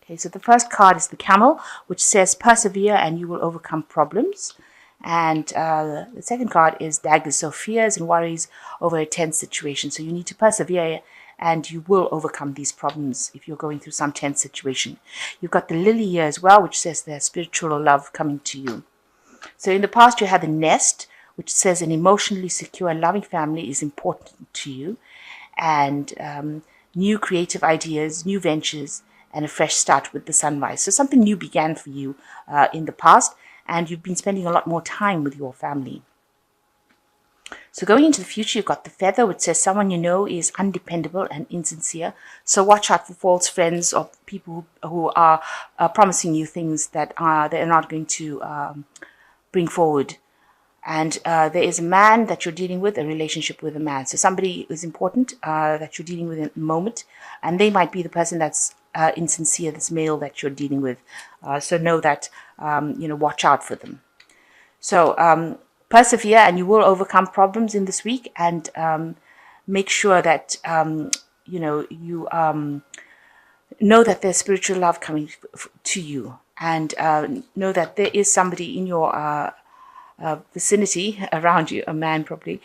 Okay, so the first card is the Camel, which says persevere and you will overcome problems. And the second card is Daggers, so fears and worries over a tense situation. So you need to persevere and you will overcome these problems if you're going through some tense situation. You've got the Lily here as well, which says there's spiritual love coming to you. So in the past, you had the Nest, which says an emotionally secure and loving family is important to you. And new creative ideas, new ventures, and a fresh start with the sunrise. So something new began for you in the past, and you've been spending a lot more time with your family. So going into the future, you've got the Feather, which says someone you know is undependable and insincere. So watch out for false friends or people who are promising you things that they're not going to bring forward. And there is a man that you're dealing with, a relationship with a man. So somebody is important that you're dealing with in the moment, and they might be the person that's insincere, this male that you're dealing with. So know that, watch out for them. So persevere and you will overcome problems in this week, and make sure that, you know that there's spiritual love coming to you, and know that there is somebody in your vicinity around you, a man probably,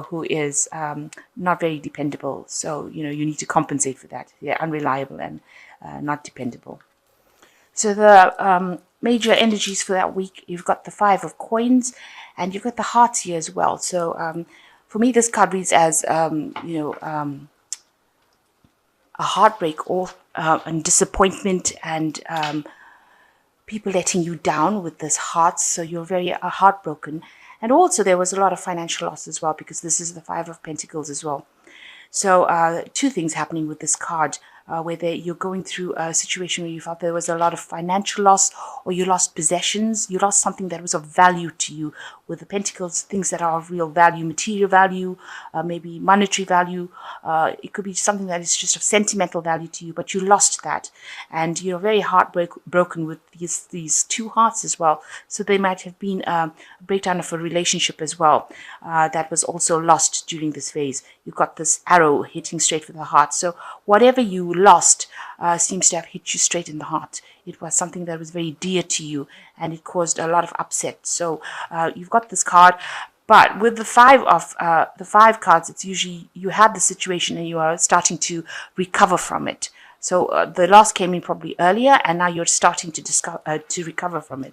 who is not very dependable. So, you need to compensate for that. They're unreliable and not dependable. So the major energies for that week, you've got the Five of Coins and you've got the Hearts here as well. So for me, this card reads as, a heartbreak or and disappointment and people letting you down with this Hearts. So you're very heartbroken. And also there was a lot of financial loss as well, because this is the Five of Pentacles as well. So two things happening with this card, whether you're going through a situation where you felt there was a lot of financial loss, or you lost possessions, you lost something that was of value to you. With the Pentacles, things that are of real value, material value, maybe monetary value. It could be something that is just of sentimental value to you, but you lost that. And you're very heartbroken with these two hearts as well. So they might have been a breakdown of a relationship as well that was also lost during this phase. You've got this arrow hitting straight for the heart. So whatever you lost seems to have hit you straight in the heart. It was something that was very dear to you, and it caused a lot of upset. So you've got this card, but with the five cards, it's usually you had the situation and you are starting to recover from it. So the loss came in probably earlier, and now you're starting to recover from it.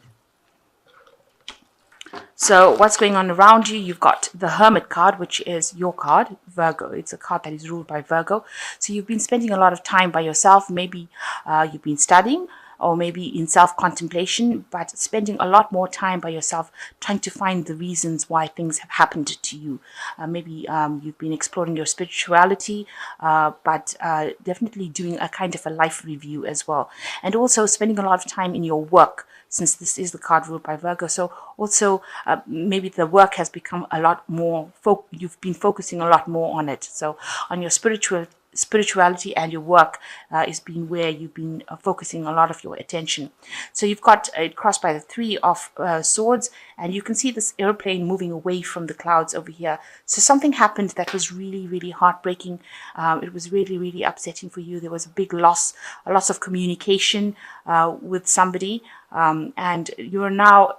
So what's going on around you? You've got the Hermit card, which is your card, Virgo. It's a card that is ruled by Virgo. So you've been spending a lot of time by yourself. Maybe you've been studying, or maybe in self-contemplation, but spending a lot more time by yourself, trying to find the reasons why things have happened to you. Maybe you've been exploring your spirituality, but definitely doing a kind of a life review as well. And also spending a lot of time in your work, since this is the card ruled by Virgo. So also maybe the work has become a lot more, you've been focusing a lot more on it. So on your spirituality and your work is being where you've been focusing a lot of your attention. So you've got it crossed by the Three of Swords, and you can see this airplane moving away from the clouds over here. So something happened that was really, really heartbreaking. It was really, really upsetting for you. There was a big loss, a loss of communication with somebody, and you're now,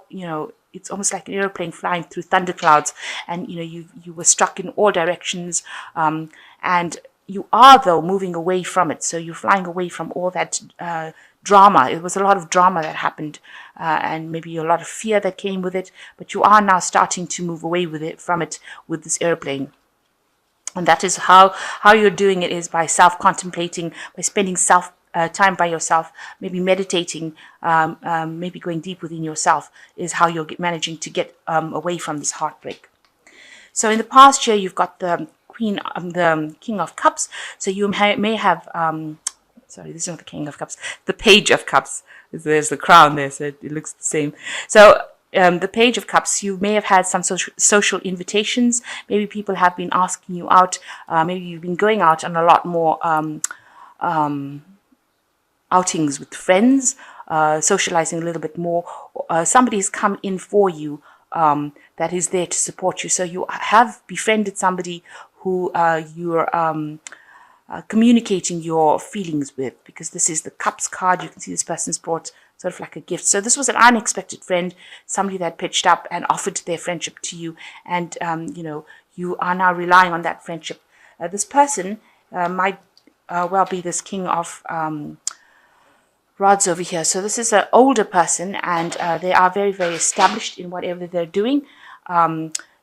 it's almost like an airplane flying through thunderclouds, and you were struck in all directions, and you are, though, moving away from it. So you're flying away from all that drama. It was a lot of drama that happened, and maybe a lot of fear that came with it. But you are now starting to move away from it with this airplane. And that is how you're doing it, is by self-contemplating, by spending time by yourself, maybe meditating, maybe going deep within yourself, is how you're managing to get away from this heartbreak. So in the past year, you've got the King of Cups. So you may have, sorry, this is not the King of Cups, the Page of Cups. There's the crown there, so it looks the same. So the Page of Cups, you may have had some social invitations. Maybe people have been asking you out. Maybe you've been going out on a lot more outings with friends, socializing a little bit more. Somebody's come in for you that is there to support you. So you have befriended somebody who you're communicating your feelings with, because this is the Cups card. You can see this person's brought sort of like a gift. So this was an unexpected friend, somebody that pitched up and offered their friendship to you, and you are now relying on that friendship. This person might well be this King of Rods over here. So this is an older person, and they are very, very established in whatever they're doing.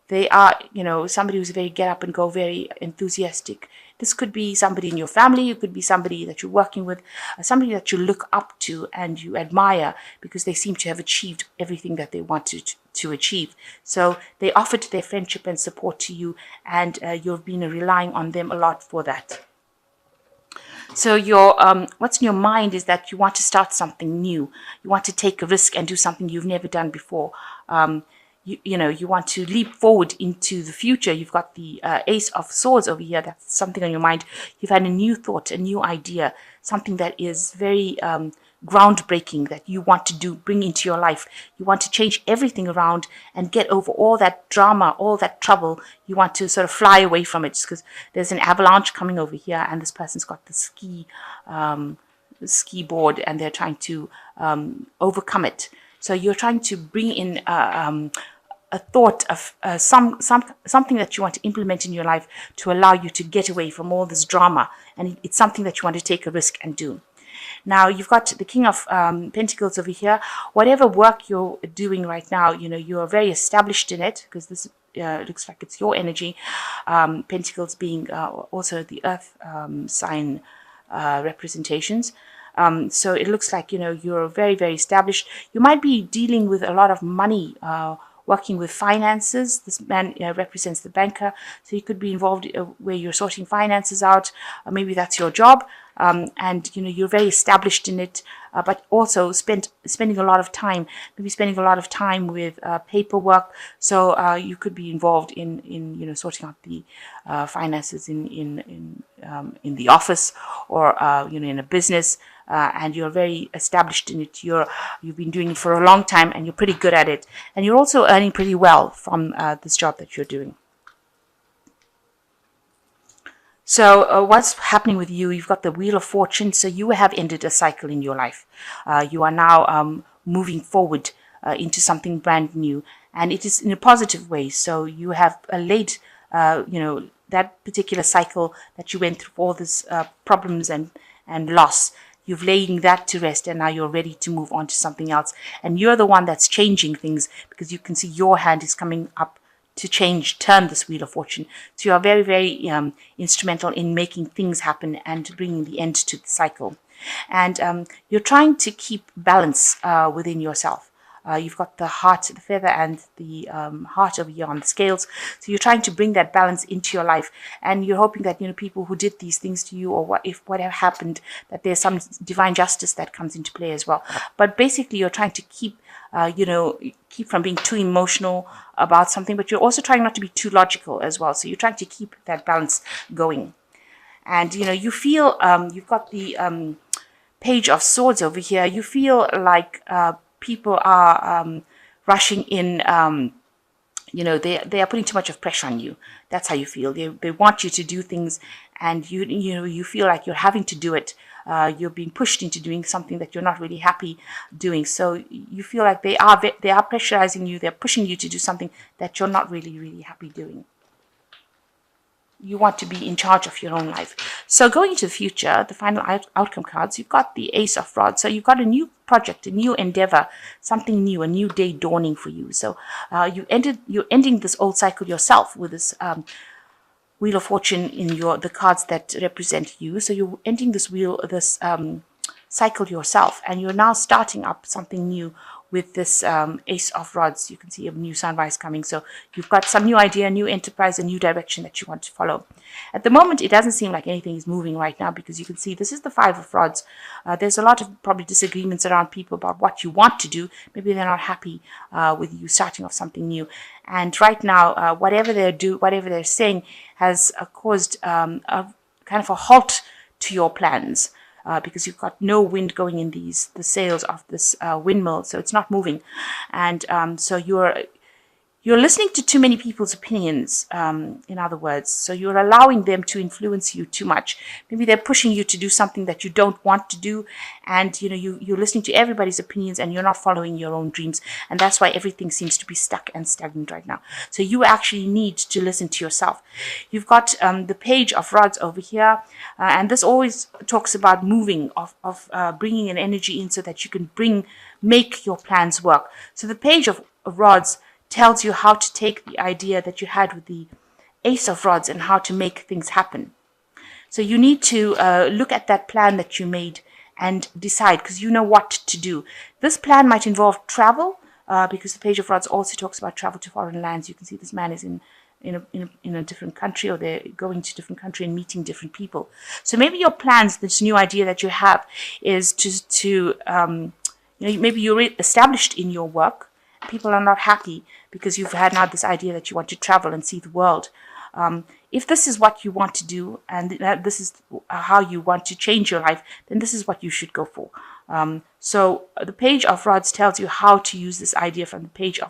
They are, somebody who's very get up and go, very enthusiastic. This could be somebody in your family. It could be somebody that you're working with, somebody that you look up to and you admire because they seem to have achieved everything that they wanted to achieve. So they offered their friendship and support to you, and you've been relying on them a lot for that. So your what's in your mind is that you want to start something new. You want to take a risk and do something you've never done before. You want to leap forward into the future. You've got the Ace of Swords over here. That's something on your mind. You've had a new thought, a new idea, something that is very groundbreaking that you want to bring into your life. You want to change everything around and get over all that drama, all that trouble. You want to sort of fly away from it, because there's an avalanche coming over here, and this person's got the ski board, and they're trying to overcome it. So you're trying to bring in a thought of something that you want to implement in your life to allow you to get away from all this drama, and it's something that you want to take a risk and do. Now you've got the King of Pentacles over here. Whatever work you're doing right now, you are very established in it, because this looks like it's your energy. Pentacles being also the Earth sign representations. So it looks like, you're very, very established. You might be dealing with a lot of money, working with finances. This man represents the banker. So you could be involved where you're sorting finances out. Maybe that's your job. And, you're very established in it, but also spending a lot of time, maybe spending a lot of time with paperwork. So you could be involved in sorting out the finances in the office, or, in a business. And you're very established in it. You've been doing it for a long time, and you're pretty good at it. And you're also earning pretty well from this job that you're doing. So what's happening with you? You've got the Wheel of Fortune. So you have ended a cycle in your life. You are now moving forward into something brand new, and it is in a positive way. So you have laid, that particular cycle that you went through, all this problems and loss. You've laying that to rest, and now you're ready to move on to something else. And you're the one that's changing things, because you can see your hand is coming up to turn this Wheel of Fortune. So you are very, very instrumental in making things happen and bringing the end to the cycle. And you're trying to keep balance within yourself. You've got the heart, the feather, and the heart over here on the scales. So you're trying to bring that balance into your life, and you're hoping that people who did these things to you, or whatever happened, that there's some divine justice that comes into play as well. But basically, you're trying to keep from being too emotional about something, but you're also trying not to be too logical as well. So you're trying to keep that balance going. And you feel you've got the Page of Swords over here. You feel like people are rushing in. They are putting too much of pressure on you. That's how you feel. They want you to do things, and you feel like you're having to do it. You're being pushed into doing something that you're not really happy doing. So you feel like they are pressurizing you. They're pushing you to do something that you're not really, really happy doing. You want to be in charge of your own life. So going into the future, the final outcome cards, you've got the Ace of Rods. So you've got a new project, a new endeavor, something new, a new day dawning for you. So you're ending this old cycle yourself with this Wheel of Fortune in the cards that represent you. So you're ending this cycle yourself, and you're now starting up something new with this Ace of Rods. You can see a new sunrise coming. So you've got some new idea, new enterprise, a new direction that you want to follow. At the moment, it doesn't seem like anything is moving right now, because you can see this is the Five of Rods. There's a lot of probably disagreements around people about what you want to do. Maybe they're not happy with you starting off something new. And right now, whatever they're saying has caused a kind of a halt to your plans. Because you've got no wind going in the sails of this windmill, so it's not moving, and so You're listening to too many people's opinions, in other words. So you're allowing them to influence you too much. Maybe they're pushing you to do something that you don't want to do. And, you're listening to everybody's opinions and you're not following your own dreams. And that's why everything seems to be stuck and stagnant right now. So you actually need to listen to yourself. You've got the Page of Rods over here. And this always talks about moving, of bringing an energy in so that you can make your plans work. So the Page of Rods tells you how to take the idea that you had with the Ace of Rods and how to make things happen. So you need to look at that plan that you made and decide, because you know what to do. This plan might involve travel, because the Page of Rods also talks about travel to foreign lands. You can see this man is in a different country, or they're going to a different country and meeting different people. So maybe your plans, this new idea that you have, is to maybe you're established in your work. People are not happy because you've had now this idea that you want to travel and see the world. If this is what you want to do, and this is how you want to change your life, then this is what you should go for. So the Page of Rods tells you how to use this idea from the Page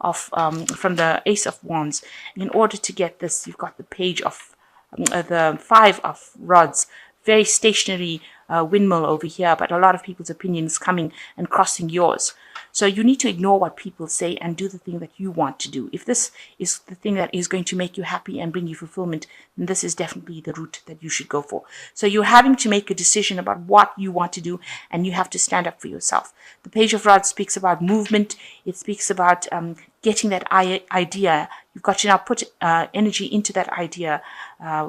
from the Ace of Wands. In order to get this, you've got the Page of the Five of Rods, very stationary windmill over here, but a lot of people's opinions coming and crossing yours. So you need to ignore what people say and do the thing that you want to do. If this is the thing that is going to make you happy and bring you fulfillment, then this is definitely the route that you should go for. So you're having to make a decision about what you want to do, and you have to stand up for yourself. The Page of Rods speaks about movement. It speaks about getting that idea. You've got to now put energy into that idea.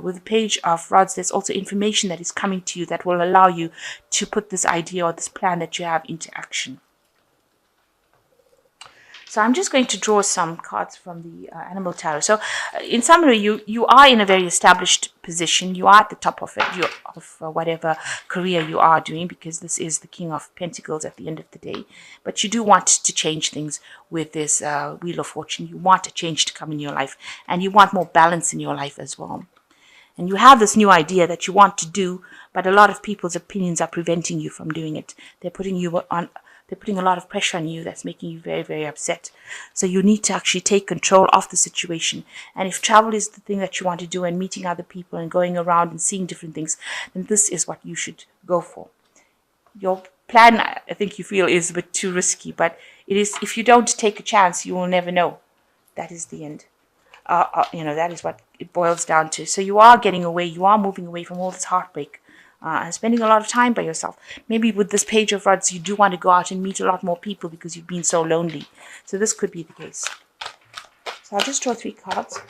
With the Page of Rods, there's also information that is coming to you that will allow you to put this idea or this plan that you have into action. So I'm just going to draw some cards from the Animal Tarot. So in summary, you are in a very established position. You are at the top of it, of whatever career you are doing, because this is the King of Pentacles at the end of the day. But you do want to change things with this Wheel of Fortune. You want a change to come in your life, and you want more balance in your life as well. And you have this new idea that you want to do, but a lot of people's opinions are preventing you from doing it. They're putting a lot of pressure on you that's making you very, very upset. So you need to actually take control of the situation. And if travel is the thing that you want to do, and meeting other people and going around and seeing different things, then this is what you should go for. Your plan, I think you feel, is a bit too risky, but it is. If you don't take a chance, you will never know. That is the end. That is what it boils down to. So you are getting away. You are moving away from all this heartbreak. And spending a lot of time by yourself. Maybe with this Page of Rods, you do want to go out and meet a lot more people because you've been so lonely. So this could be the case. So I'll just draw 3 cards.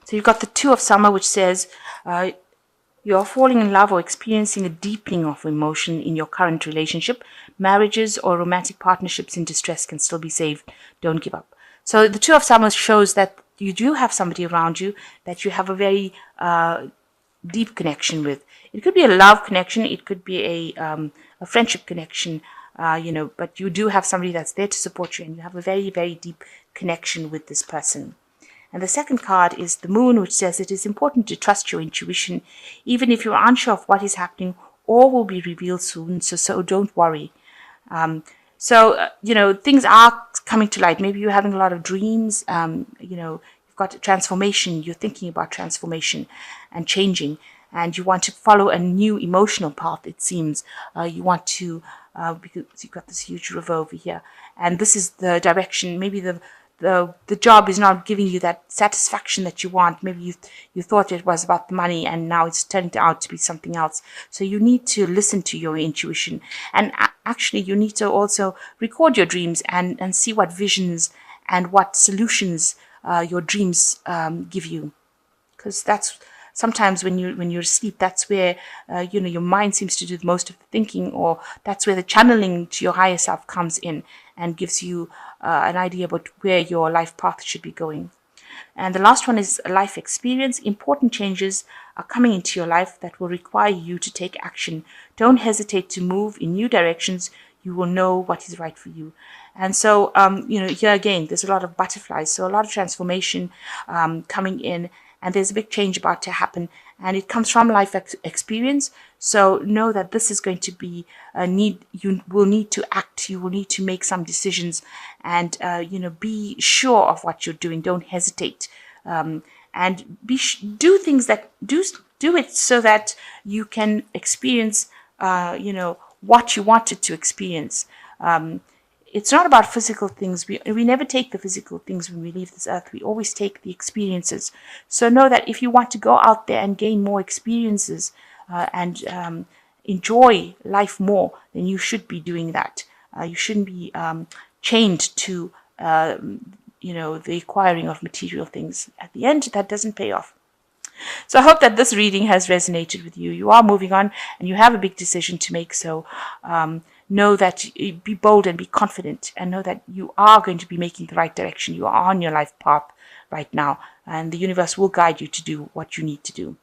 So you've got the Two of Summer, which says you are falling in love or experiencing a deepening of emotion in your current relationship. Marriages or romantic partnerships in distress can still be saved. Don't give up. So the Two of Summer shows that you do have somebody around you that you have a very deep connection with. It could be a love connection. It could be a friendship connection, but you do have somebody that's there to support you, and you have a very, very deep connection with this person. And the second card is the Moon, which says it is important to trust your intuition, even if you're unsure of what is happening. All will be revealed soon, so don't worry. Things are coming to light. Maybe you're having a lot of dreams. You've got a transformation. You're thinking about transformation and changing, and you want to follow a new emotional path, it seems. You want to, because you've got this huge river over here, and this is the direction. Maybe the job is not giving you that satisfaction that you want. Maybe you thought it was about the money, and now it's turned out to be something else. So you need to listen to your intuition, and actually you need to also record your dreams and see what visions and what solutions your dreams give you, because that's sometimes when you're asleep, that's where your mind seems to do most of the thinking, or that's where the channeling to your higher self comes in and gives you an idea about where your life path should be going. And the last one is life experience. Important changes are coming into your life that will require you to take action. Don't hesitate to move in new directions. You will know what is right for you. And so, here again, there's a lot of butterflies. So a lot of transformation coming in. and there's a big change about to happen, and it comes from life experience. So know that this is going to be a need. You will need to act, you will need to make some decisions, and be sure of what you're doing. Don't hesitate, and do things that do it so that you can experience what you wanted to experience. It's not about physical things. We never take the physical things when we leave this earth. We always take the experiences. So know that if you want to go out there and gain more experiences, and enjoy life more, then you should be doing that. You shouldn't be chained to the acquiring of material things. At the end, that doesn't pay off. So I hope that this reading has resonated with you. You are moving on and you have a big decision to make. So know that, be bold and be confident, and know that you are going to be making the right direction. You are on your life path right now, and the universe will guide you to do what you need to do.